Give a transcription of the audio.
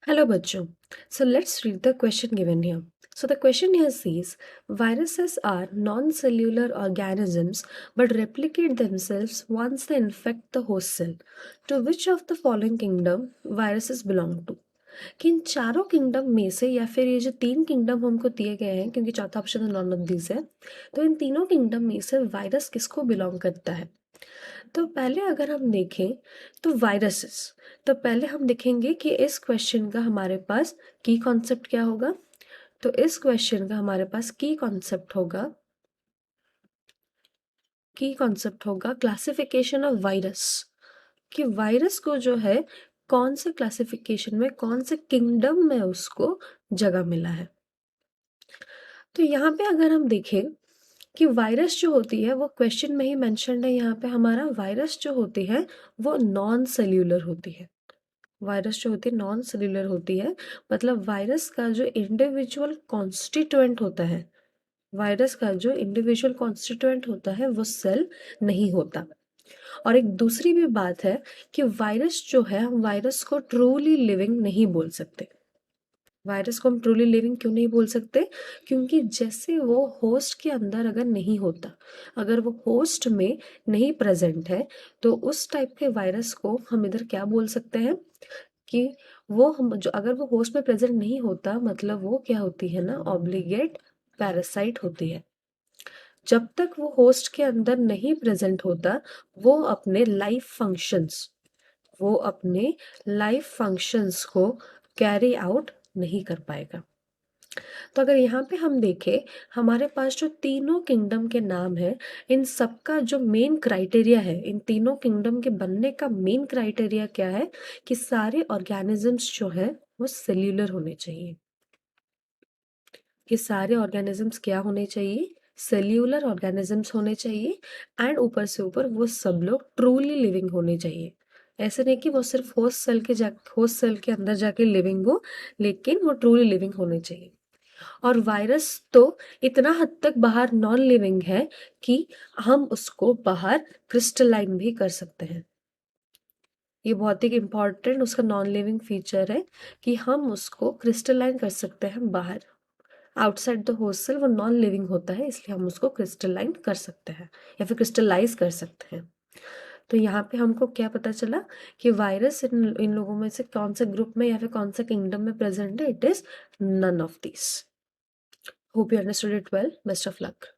Hello, Bachcho. So let's read the question given here. So the question here says, viruses are non-cellular organisms but replicate themselves once they infect the host cell. To which of the following kingdom viruses belong to? कि इन चारों kingdom में से या फिर ये जो तीन kingdom हमको दिए गए हैं, क्योंकि चौथा ऑप्शन नॉन ऑफ दिस है, तो इन तीनों किंगडम में से वायरस किसको बिलोंग करता है? तो पहले अगर हम देखें तो वायरसेस, तो पहले हम देखेंगे कि इस क्वेश्चन का हमारे पास की कॉन्सेप्ट क्या होगा। तो इस क्वेश्चन का हमारे पास की कॉन्सेप्ट होगा क्लासिफिकेशन ऑफ वायरस, कि वायरस को जो है कौन से क्लासिफिकेशन में, कौन से किंगडम में उसको जगह मिला है। तो यहाँ पे अगर हम देखें कि वायरस जो होती है वो क्वेश्चन में ही मेंशन्ड है, यहाँ पे हमारा वायरस जो होती है वो नॉन सेल्यूलर होती है। वायरस जो होती है नॉन सेल्यूलर होती है, मतलब वायरस का जो इंडिविजुअल कॉन्स्टिट्यूएंट होता है, वायरस का जो इंडिविजुअल कॉन्स्टिट्यूएंट होता है वो सेल नहीं होता। और एक दूसरी भी बात है कि वायरस जो है, हम वायरस को ट्रूली लिविंग नहीं बोल सकते। वायरस को हम ट्रूली लिविंग क्यों नहीं बोल सकते? क्योंकि जैसे वो होस्ट के अंदर अगर नहीं होता, अगर वो होस्ट में नहीं प्रेजेंट है, तो उस टाइप के वायरस को हम इधर क्या बोल सकते हैं कि वो हम जो अगर वो होस्ट में प्रेजेंट नहीं होता, मतलब वो क्या होती है ना, ऑब्लिगेट पैरासाइट होती है। जब तक वो होस्ट के अंदर नहीं प्रेजेंट होता, वो अपने लाइफ फंक्शंस को कैरी आउट नहीं कर पाएगा। तो अगर यहाँ पे हम देखें, हमारे पास जो तीनों किंगडम के नाम है, इन सबका जो मेन क्राइटेरिया है, इन तीनों किंगडम के बनने का मेन क्राइटेरिया क्या है कि सारे ऑर्गेनिजम्स जो है वो सेल्यूलर होने चाहिए। ये सारे ऑर्गेनिजम्स क्या होने चाहिए? सेल्यूलर ऑर्गेनिजम्स होने चाहिए। एंड ऊपर से ऊपर वो सब लोग ट्रूली लिविंग होने चाहिए। ऐसे नहीं कि वो सिर्फ होस्ट सेल के अंदर जाके लिविंग हो, लेकिन वो ट्रूली लिविंग होने चाहिए। और वायरस तो इतना हद तक बाहर नॉन लिविंग है कि हम उसको बाहर क्रिस्टलाइन भी कर सकते हैं। ये बहुत ही इम्पॉर्टेंट उसका नॉन लिविंग फीचर है कि हम उसको क्रिस्टलाइन कर सकते हैं बाहर। आउटसाइड द होस्ट सेल वो नॉन लिविंग होता है, इसलिए हम उसको क्रिस्टलाइन कर सकते हैं या फिर क्रिस्टलाइज कर सकते हैं। तो यहाँ पे हमको क्या पता चला कि वायरस इन लोगों में से कौन से ग्रुप में या फिर कौन सा किंगडम में प्रेजेंट है? It is none of this. Hope you understood it well. Best of luck.